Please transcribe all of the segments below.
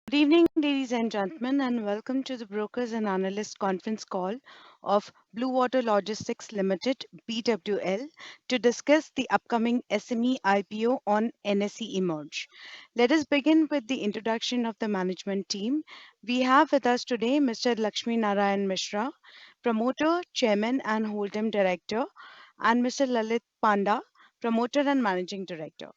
Good evening, ladies and gentlemen, and welcome to the Brokers and Analysts Conference call of Blue Water Logistics Limited (BWL) to discuss the upcoming SME IPO on NSE Emerge. Let us begin with the introduction of the management team. We have with us today Mr. Lakshmi Narayan Mishra, Promoter, Chairman, and Whole-time Director, and Mr. Lalit Panda, Promoter and Managing Director.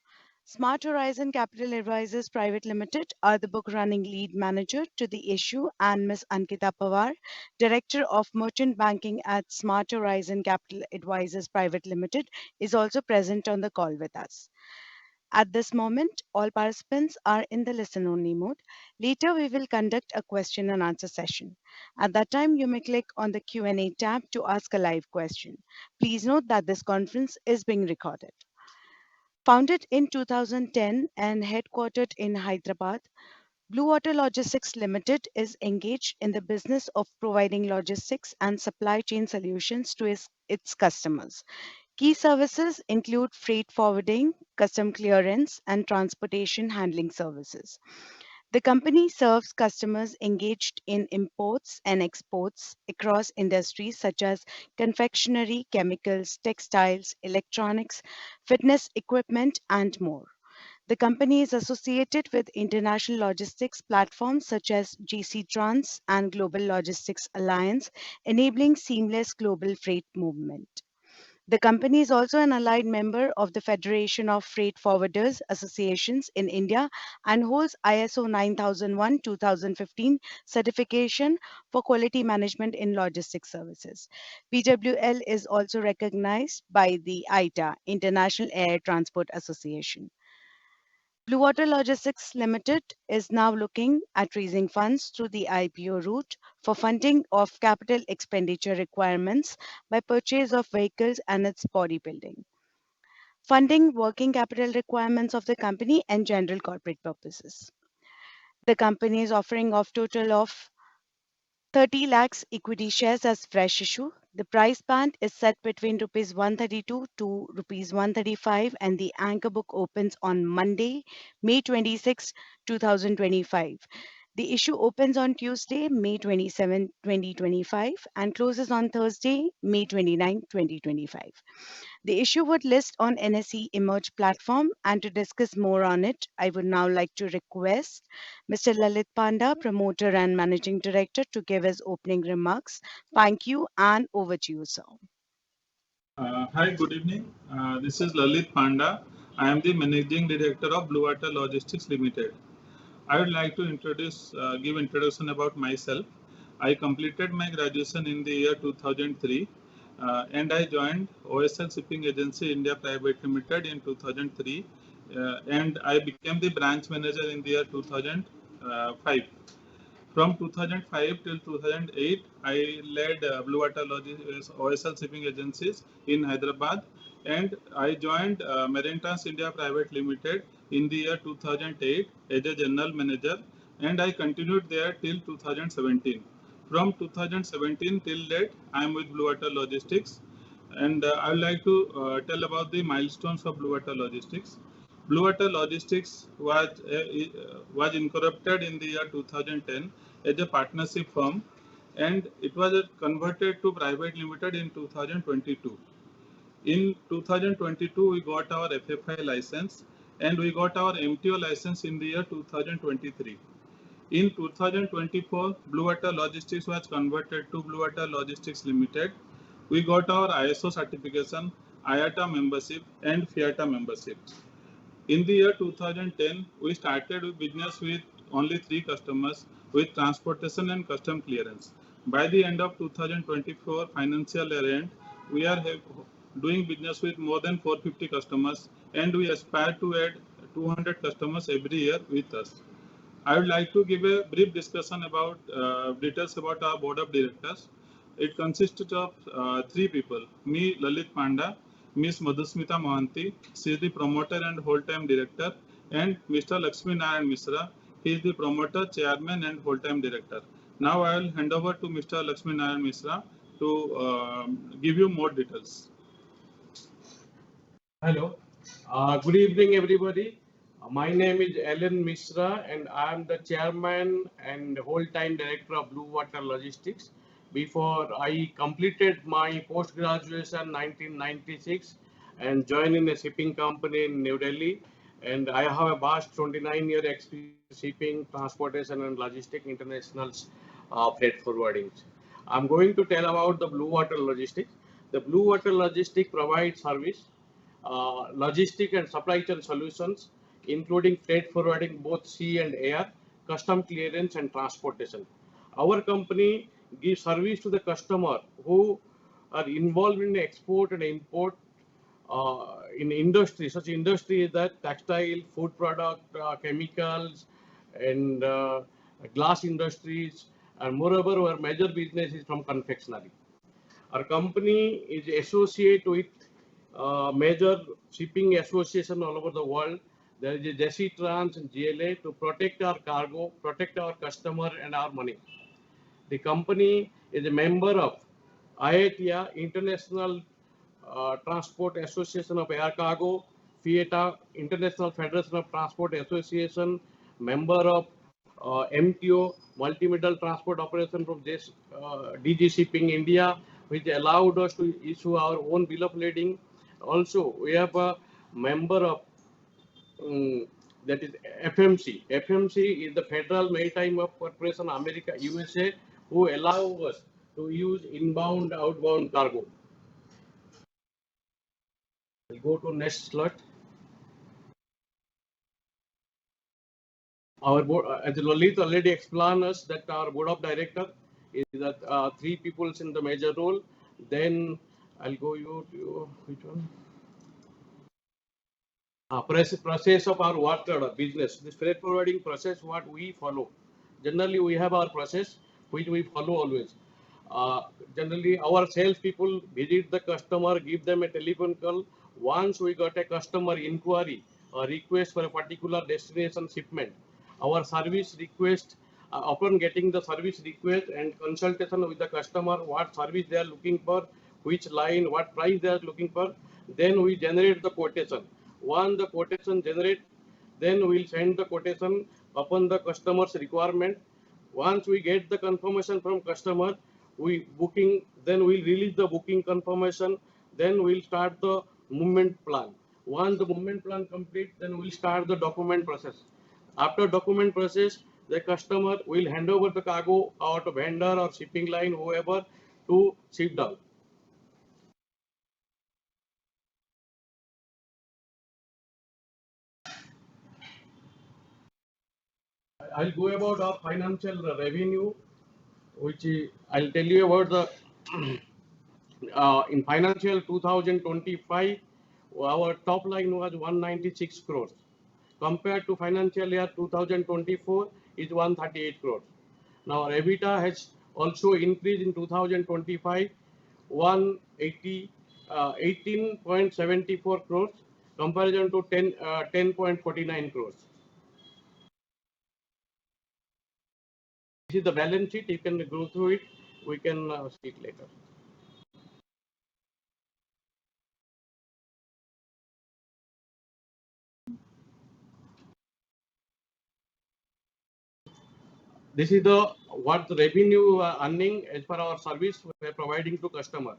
Smart Horizon Capital Advisors Private Limited are the book running lead manager to the issue, and Ms. Ankita Pawar, Director of Merchant Banking at Smart Horizon Capital Advisors Private Limited, is also present on the call with us. At this moment, all participants are in the listen only mode. Later, we will conduct a question and answer session. At that time, you may click on the Q&A tab to ask a live question. Please note that this conference is being recorded. Founded in 2010 and headquartered in Hyderabad, Blue Water Logistics Limited is engaged in the business of providing logistics and supply chain solutions to its customers. Key services include freight forwarding, custom clearance, and transportation handling services. The company serves customers engaged in imports and exports across industries such as confectionery, chemicals, textiles, electronics, fitness equipment, and more. The company is associated with international logistics platforms such as GC Trans and Global Logistics Alliance, enabling seamless global freight movement. The company is also an allied member of the Federation of Freight Forwarders Associations in India and holds ISO 9001-2015 certification for quality management in logistics services. PWL is also recognized by the ITA, International Air Transport Association. Blue Water Logistics Limited is now looking at raising funds through the IPO route for funding of capital expenditure requirements by purchase of vehicles and its bodybuilding, funding working capital requirements of the company and general corporate purposes. The company is offering of total of 30 lakhs equity shares as fresh issue. The price band is set between rupees 132 to rupees 135 and the anchor book opens on Monday, May 26, 2025. The issue opens on Tuesday, May 27, 2025 and closes on Thursday, May 29, 2025. The issue would list on NSE Emerge platform, and to discuss more on it, I would now like to request Mr. Lalit Panda, Promoter and Managing Director, to give his opening remarks. Thank you, and over to you, sir. Hi, good evening. This is Lalit Panda. I am the Managing Director of Blue Water Logistics Limited. I would like to give introduction about myself. I completed my graduation in the year 2003 and I joined OSL Shipping Agency India Private Limited in 2003 and I became the branch manager in the year 2005. From 2005 till 2008, I led Blue Water OSL shipping agencies in Hyderabad, and I joined Marintrans India Private Limited in the year 2008 as a general manager, and I continued there till 2017. From 2017 till date, I am with Blue Water Logistics, and I would like to tell about the milestones of Blue Water Logistics. Blue Water Logistics was incorporated in the year 2010 as a partnership firm, and it was converted to private limited in 2022. In 2022, we got our FFI license, and we got our MTO license in the year 2023. In 2024, Blue Water Logistics was converted to Blue Water Logistics Limited. We got our ISO certification, IATA membership, and FIATA membership. In the year 2010, we started business with only 3 customers with transportation and custom clearance. By the end of 2024 financial year end, we are doing business with more than 450 customers and we aspire to add 200 customers every year with us. I would like to give a brief discussion about details about our board of directors. It consists of 3 people, me, Lalit Panda, Ms. Madhusmita Mohanty, she is the promoter and whole-time director, and Mr. Lakshmi Narayan Mishra, he is the promoter, chairman and whole-time director. Now I will hand over to Mr. Lakshmi Narayan Mishra to give you more details. Hello. Good evening, everybody. My name is Alan Mishra, and I am the chairman and whole-time director of Blue Water Logistics. Before I completed my post-graduation 1996 and joined in a shipping company in New Delhi, and I have a vast 29-year experience in shipping, transportation, and logistic international freight forwarding. I'm going to tell about the Blue Water Logistics. The Blue Water Logistics provides service logistic and supply chain solutions, including freight forwarding, both sea and air, custom clearance, and transportation. Our company gives service to the customer who are involved in export and import in industry. Such industry is that textile, food product, chemicals, and glass industries, and moreover, our major business is from confectionery. Our company is associated with major shipping association all over the world. There is a JC Trans and GLA to protect our cargo, protect our customer and our money. The company is a member of IATA, International Transport Association of Air Cargo, FIATA, International Federation of Transport Association, member of MTO, Multimodal Transport Operation from DG Shipping India, which allowed us to issue our own bill of lading. Also, we have a member of that is FMC. FMC is the Federal Maritime Corporation America USA, who allow us to use inbound outbound cargo. We'll go to next slide. Our board, as Lalit already explained us, that our board of director is that three people in the major role. Then I'll go you to which one? Process of our water business. This freight forwarding process, what we follow. Generally, we have our process which we follow always. Generally, our sales people visit the customer, give them a telephone call. Once we got a customer inquiry or request for a particular destination shipment, our service request, upon getting the service request and consultation with the customer, what service they are looking for, which line, what price they are looking for, then we generate the quotation. Once the quotation generate, then we'll send the quotation upon the customer's requirement. Once we get the confirmation from customer, we booking, then we'll release the booking confirmation, then we'll start the movement plan. Once the movement plan complete, then we'll start the document process. After document process, the customer will hand over the cargo or to vendor or shipping line, whoever, to ship down. I'll go about our financial revenue, which I'll tell you about the in financial 2025, our top line was 196 crores. Compared to financial year 2024 is 138 crores. Now our EBITDA has also increased in 2025, 180, 18.74 crores comparison to 10.49 crores. This is the balance sheet. You can go through it. We can see it later. This is the what the revenue earning as per our service we are providing to customer.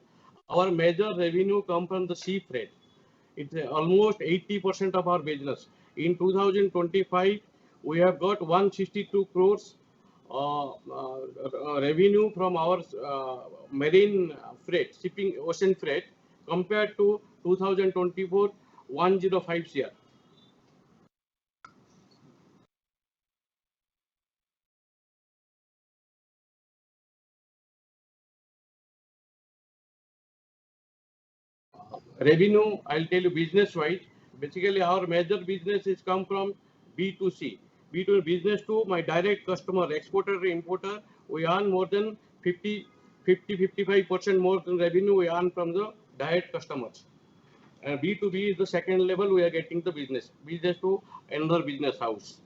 Our major revenue come from the sea freight. It's almost 80% of our business. In 2025, we have got 162 crores revenue from our marine freight, shipping ocean freight, compared to 2024, 105 crore. Revenue, I'll tell you business wise. Basically, our major business is come from B2C. B2 business to my direct customer, exporter, importer. We earn more than 55% more than revenue we earn from the direct customers. And B2B is the second level we are getting the business to another business house.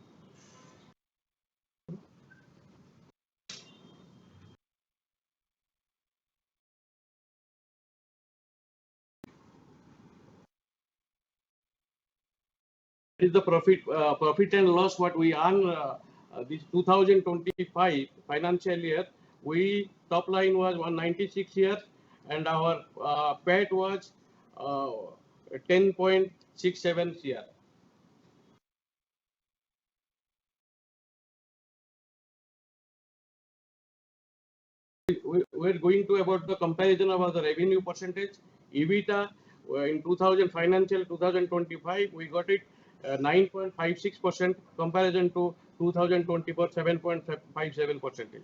is the profit and loss what we earn this 2025 financial year. We top line was 196 here, and our PAT was 10.67 CR. We're going to about the comparison about the revenue percentage. EBITDA in 2000 financial 2025 we got it 9.56% comparison to 2024 7.57%.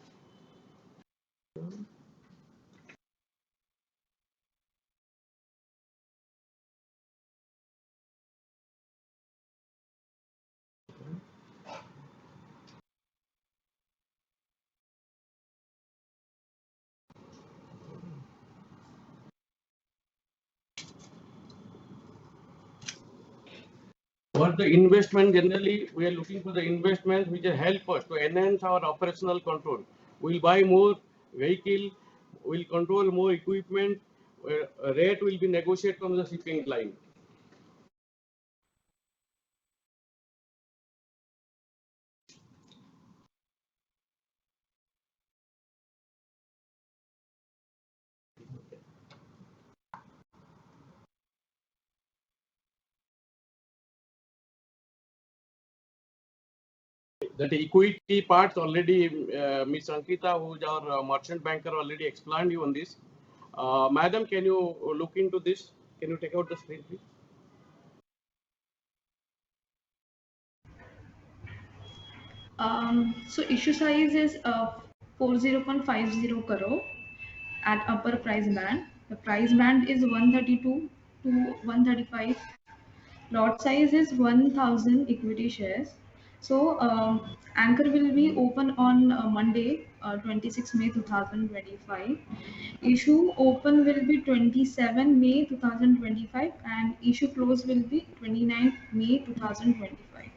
For the investment, generally, we are looking for the investments which will help us to enhance our operational control. We'll buy more vehicle, we'll control more equipment, rate will be negotiated from the shipping line. That equity parts already, Ms. Ankita, who is our merchant banker, already explained you on this. Madam, can you look into this? Can you take out the screen, please? So issue size is 40.50 crore at upper price band. The price band is 132 to 135. Lot size is 1000 equity shares. So anchor will be open on Monday, 26 May 2025. Issue open will be 27 May 2025 and issue close will be 29 May 2025.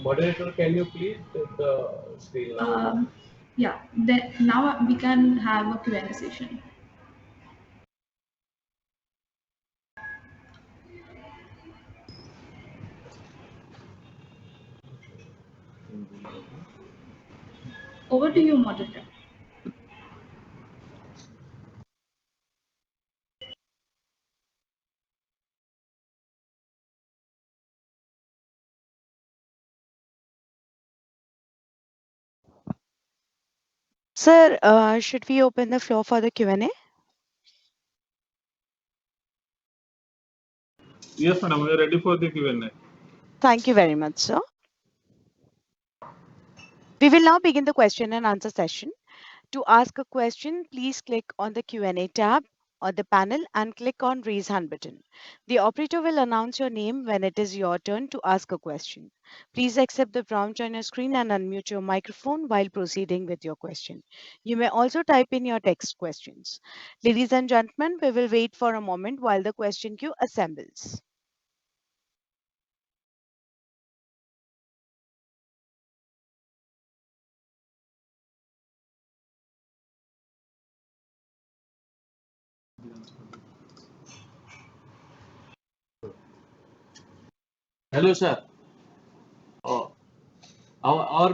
Moderator, can you please take the screen now? Yeah, then now we can have a Q&A session. Over to you, moderator. Sir, should we open the floor for the Q&A? Yes, madam, we are ready for the Q&A. Thank you very much, sir. We will now begin the question and answer session. To ask a question, please click on the Q&A tab on the panel and click on Raise Hand button. The operator will announce your name when it is your turn to ask a question. Please accept the prompt on your screen and unmute your microphone while proceeding with your question. You may also type in your text questions. Ladies and gentlemen, we will wait for a moment while the question queue assembles. Hello, sir. Oh, our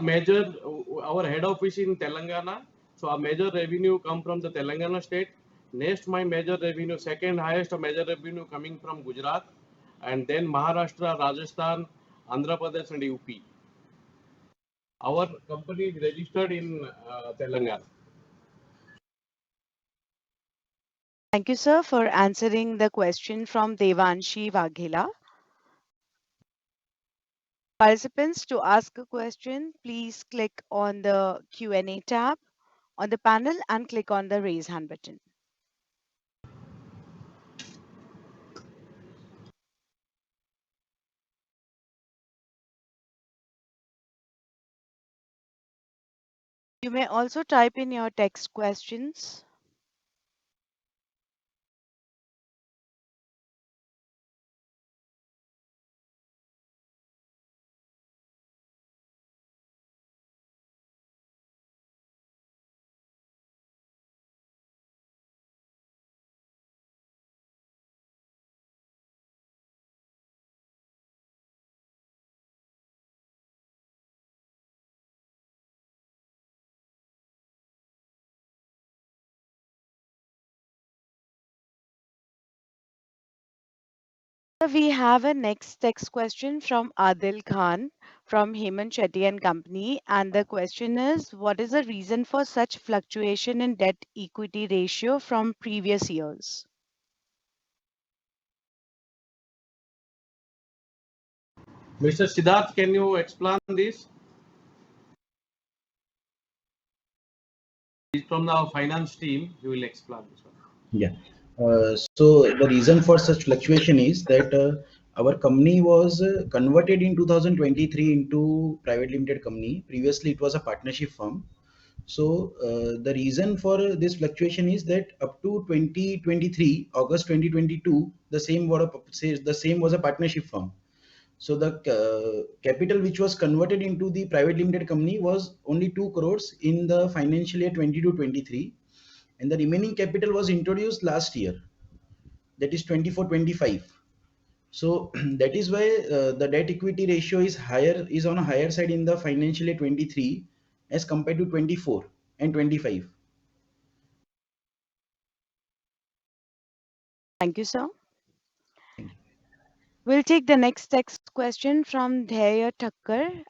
head office in Telangana. So our major revenue come from the Telangana state. Next, my major revenue, second highest major revenue coming from Gujarat, and then Maharashtra, Rajasthan, Andhra Pradesh, and UP. Our company is registered in Telangana. Thank you, sir, for answering the question from Devanshi Waghela. Participants, to ask a question, please click on the Q&A tab on the panel and click on the Raise Hand button. You may also type in your text questions. We have a next text question from Adil Khan from Hemant Shetty and Company. And the question is, what is the reason for such fluctuation in debt equity ratio from previous years? Mr. Siddharth, can you explain this? He's from the finance team. He will explain this one. Yeah. So the reason for such fluctuation is that our company was converted in 2023 into private limited company. Previously, it was a partnership firm. So the reason for this fluctuation is that up to 2023, August 2022, the same was a partnership firm. So the capital which was converted into the private limited company was only 2 crores in the financial year 22-23, and the remaining capital was introduced last year, that is 24-25. So that is why the debt equity ratio is on a higher side in the financial year 23 as compared to 24 and 25. Thank you, sir. Thank you. We'll take the next text question from Dhaya Thakkar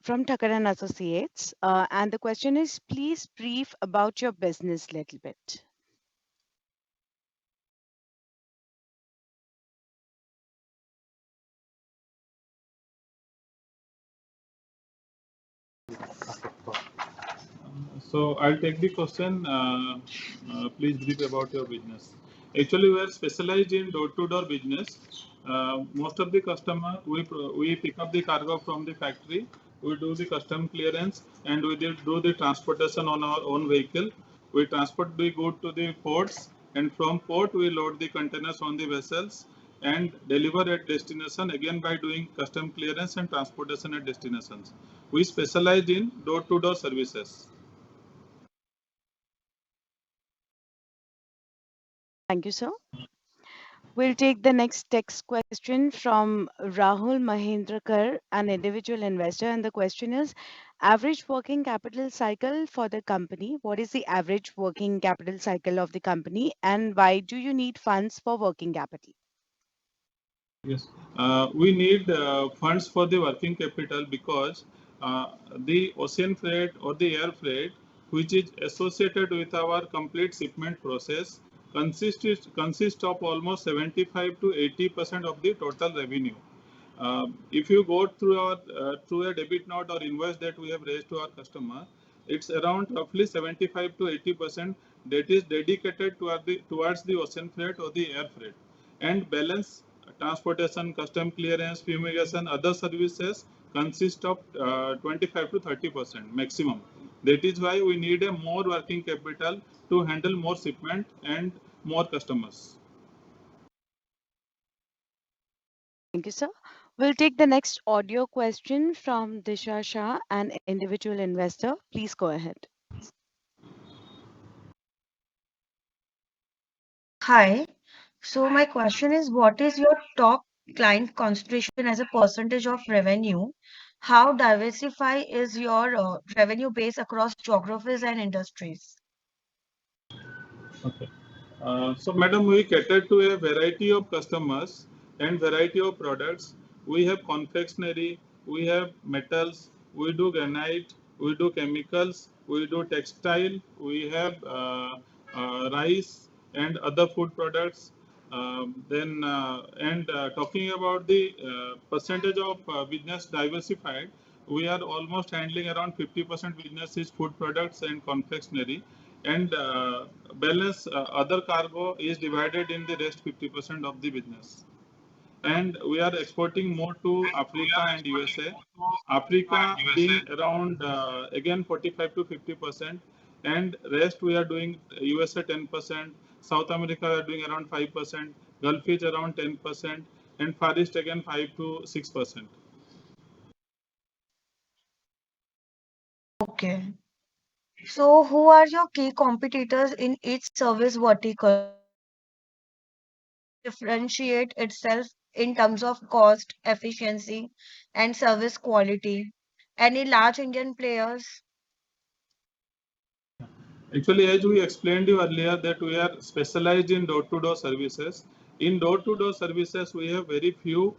from Thakkar and Associates. And the question is, please brief about your business little bit. So I'll take the question. Please brief about your business. Actually, we are specialized in door-to-door business. Most of the customer, we pick up the cargo from the factory. We do the custom clearance and we do the transportation on our own vehicle. We transport the good to the ports, and from port we load the containers on the vessels and deliver at destination again by doing custom clearance and transportation at destinations. We specialize in door-to-door services. Thank you, sir. We'll take the next text question from Rahul Mahendrakar, an individual investor. And the question is, average working capital cycle for the company. What is the average working capital cycle of the company? And why do you need funds for working capital? Yes, we need funds for the working capital because the ocean freight or the air freight, which is associated with our complete shipment process, consists of almost 75 to 80% of the total revenue. If you go through a debit note or invoice that we have raised to our customer, it's around roughly 75 to 80% that is dedicated towards the ocean freight or the air freight, and balance transportation, custom clearance, fumigation, other services consist of 25 to 30% maximum. That is why we need a more working capital to handle more shipment and more customers. Thank you, sir. We'll take the next audio question from Disha Shah, an individual investor. Please go ahead. Hi. So my question is, what is your top client concentration as a percentage of revenue? How diversify is your revenue base across geographies and industries? Okay. So, madam, we cater to a variety of customers and variety of products. We have confectionery, we have metals, we do granite, we do chemicals, we do textile, we have rice and other food products. Talking about the percentage of business diversified, we are almost handling around 50% business is food products and confectionery, and balance other cargo is divided in the rest 50% of the business. And we are exporting more to Africa and USA. Africa being around again 45 to 50%, and rest we are doing USA 10%, South America we are doing around 5%, Gulf is around 10%, and Far East again 5 to 6%. Okay. So who are your key competitors in each service vertical? Differentiate itself in terms of cost, efficiency, and service quality? Any large Indian players? Actually, as we explained you earlier, that we are specialized in door-to-door services, In door-to-door services, we have very few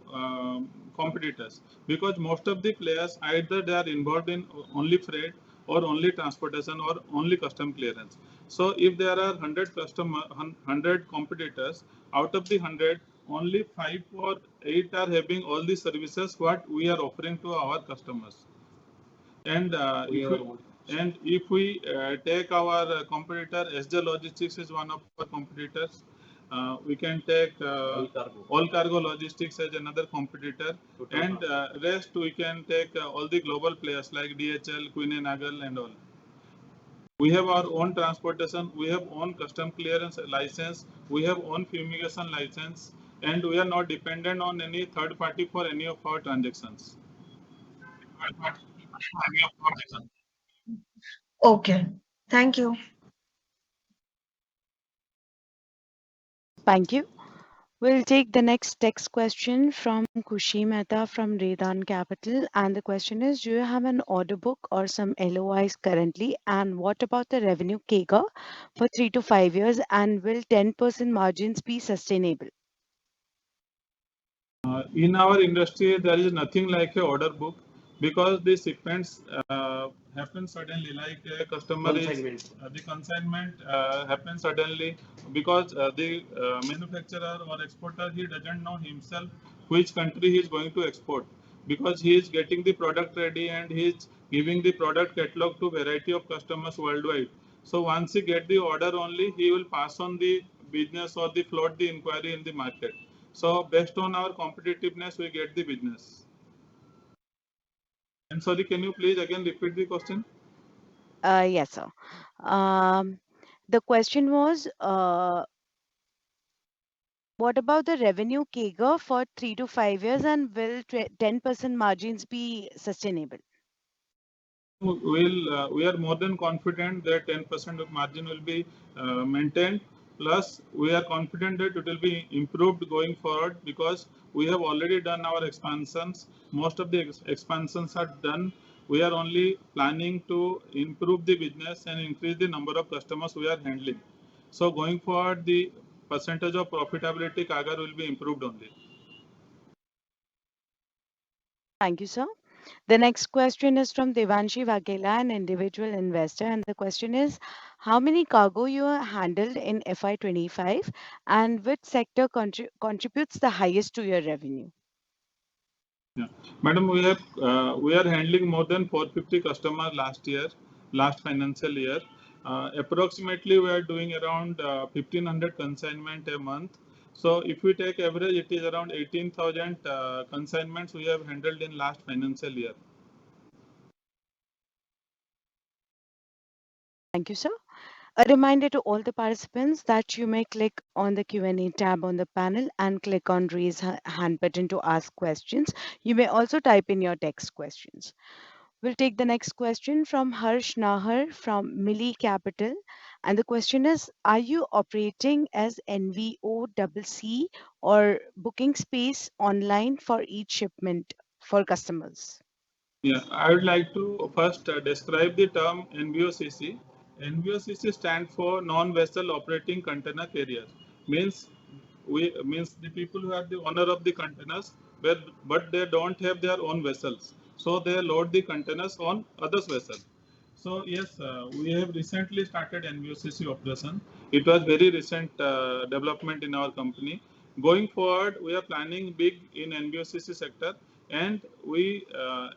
competitors because most of the players either they are involved in only freight or only transportation or only custom clearance. So if there are 100 competitors, out of the 100, only 5 or 8 are having all the services what we are offering to our customers. And if we take our competitor, SJ Logistics is one of our competitors. We can take All Cargo Logistics as another competitor, and rest we can take all the global players like DHL, Queen and Nagel, and all. We have our own transportation, we have own custom clearance license, we have own fumigation license, and we are not dependent on any third party for any of our transactions. Okay. Thank you. Thank you. We'll take the next text question from Kushi Mehta from Redan Capital. And the question is, do you have an order book or some LOIs currently? And what about the revenue CAGR for 3 to 5 years? And will 10% margins be sustainable? In our industry, there is nothing like a order book because the shipments happen suddenly. Like a customer the consignment happens suddenly because the manufacturer or exporter he doesn't know himself which country he is going to export because he is getting the product ready and he is giving the product catalog to variety of customers worldwide. So once he get the order only, he will pass on the business or the float the inquiry in the market. So based on our competitiveness, we get the business. And sorry, can you please again repeat the question? Yes, sir. Um, the question was, what about the revenue CAGR for 3 to 5 years, and will 10% margins be sustainable? We are more than confident that 10% of margin will be maintained. Plus, we are confident that it will be improved going forward because we have already done our expansions. Most of the expansions are done. We are only planning to improve the business and increase the number of customers we are handling. So going forward, the percentage of profitability CAGR will be improved only. Thank you, sir. The next question is from Devanshi Vaghela, an individual investor, and the question is, how many cargo you handled in FY25, and which sector contributes the highest to your revenue? Yeah. Madam, we are handling more than 450 customers last financial year. Approximately, we are doing around 1500 consignment a month. So if we take average, it is around 18,000 consignments we have handled in last financial year. Thank you, sir. A reminder to all the participants that you may click on the Q&A tab on the panel and click on raise hand button to ask questions. You may also type in your text questions. We'll take the next question from Harsh Nahar from Milli Capital. And the question is, are you operating as NVOCC or booking space online for each shipment for customers? Yeah, I would like to first describe the term NVOCC. NVOCC stands for non-vessel operating container carriers. Means means the people who are the owner of the containers, but they don't have their own vessels. So they load the containers on others' vessels. So yes, we have recently started NVOCC operation. It was very recent development in our company. Going forward, we are planning big in NVOCC sector, and we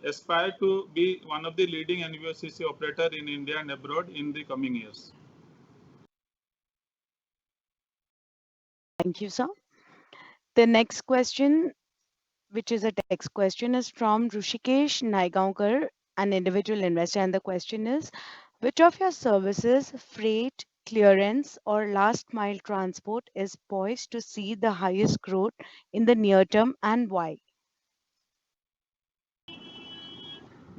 aspire to be one of the leading NVOCC operator in India and abroad in the coming years. Thank you, sir. The next question, which is a text question, is from Rushikesh Naigaonkar, an individual investor. And the question is, which of your services, freight, clearance, or last mile transport, is poised to see the highest growth in the near term, and why?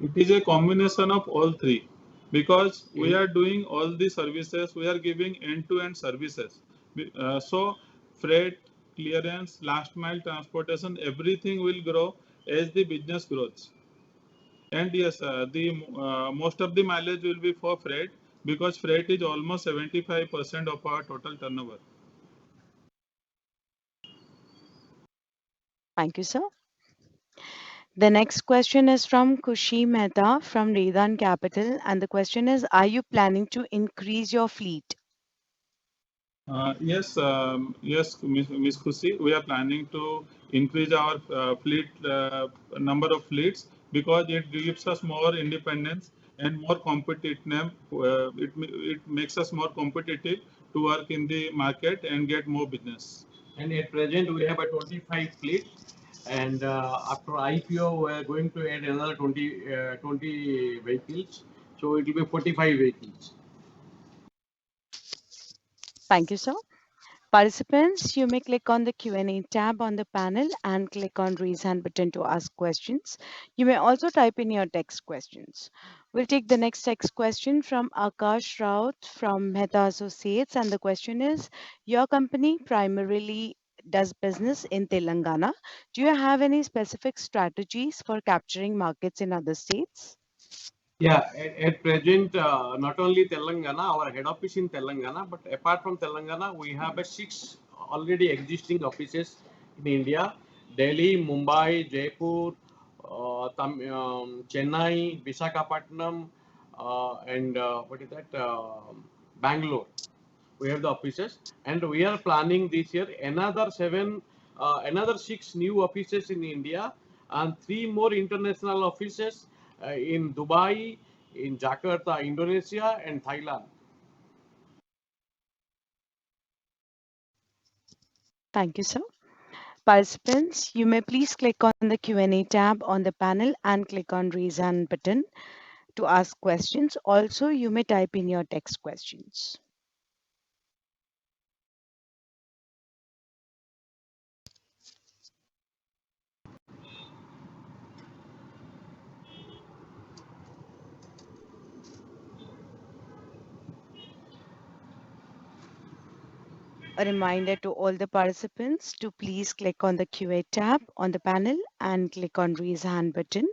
It is a combination of all three because we are doing all the services, we are giving end-to-end services. So, freight, clearance, last mile transportation, everything will grow as the business grows. And yes, the most of the mileage will be for freight because freight is almost 75% of our total turnover. Thank you, sir. The next question is from Kushi Mehta from Redan Capital, and the question is: are you planning to increase your fleet? Yes, Miss Khushi, we are planning to increase our fleet number of fleets because it gives us more independence and more competitiveness. It makes us more competitive to work in the market and get more business. And at present, we have a 25 fleet. And after IPO, we are going to add another 20 vehicles. So it will be 45 vehicles. Thank you, sir. Participants, you may click on the Q&A tab on the panel and click on raise hand button to ask questions. You may also type in your text questions. We'll take the next text question from Akash Raut from Mehta Associates, and the question is: your company primarily does business in Telangana. Do you have any specific strategies for capturing markets in other states? Yeah, at present, not only Telangana, our head office in Telangana, but apart from Telangana, we have a 6 already existing offices in India: Delhi, Mumbai, Jaipur, Chennai, Visakhapatnam, and what is that? Bangalore. We have the offices, and we are planning this year another 6 new offices in India and 3 more international offices in Dubai, in Jakarta, Indonesia, and Thailand. Thank you, sir. Participants, you may please click on the Q&A tab on the panel and click on raise hand button to ask questions. Also, you may type in your text questions. A reminder to all the participants to please click on the QA tab on the panel and click on raise hand button.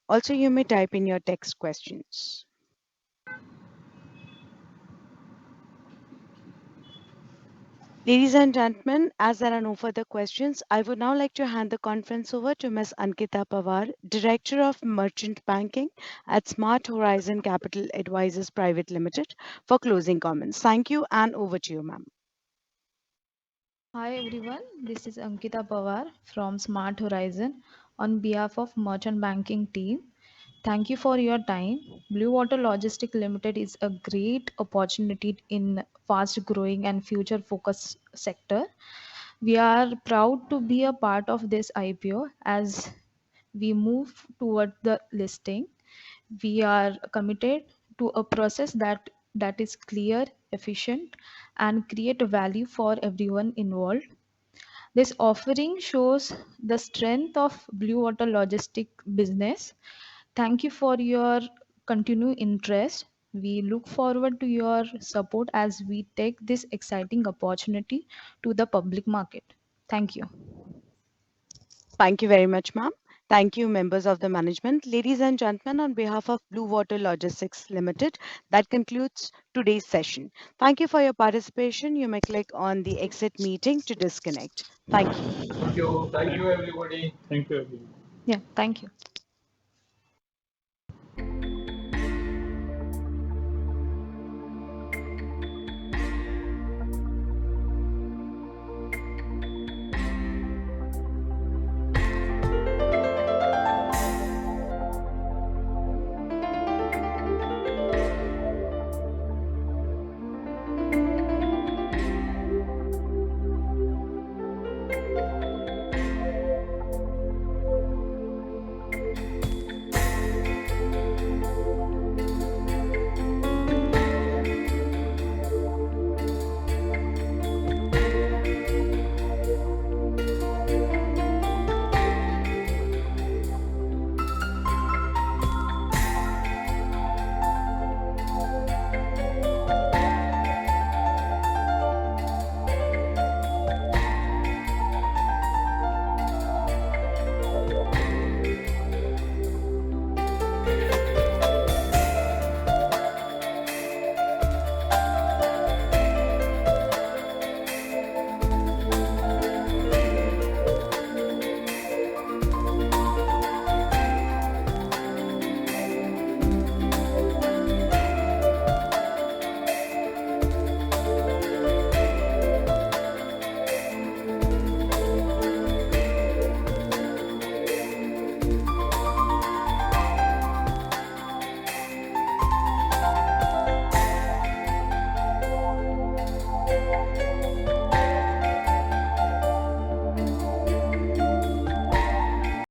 Also, you may type in your text questions. Ladies and gentlemen, as there are no further questions, I would now like to hand the conference over to Ms. Ankita Pawar, Director of Merchant Banking at Smart Horizon Capital Advisors Private Limited, for closing comments. Thank you, and over to you, ma'am. Hi everyone, this is Ankita Pawar from Smart Horizon on behalf of Merchant Banking team. Thank you for your time. Blue Water Logistics Limited is a great opportunity in fast growing and future focused sector. We are proud to be a part of this IPO as we move toward the listing. We are committed to a process that is clear, efficient, and create value for everyone involved. This offering shows the strength of Blue Water Logistic business. Thank you for your continued interest. We look forward to your support as we take this exciting opportunity to the public market. Thank you. Thank you very much, ma'am. Thank you, members of the management. Ladies and gentlemen, on behalf of Blue Water Logistics Limited, that concludes today's session. Thank you for your participation. You may click on the exit meeting to disconnect. Thank you. Thank you. Thank you, everybody. Thank you, everyone. Yeah, thank you.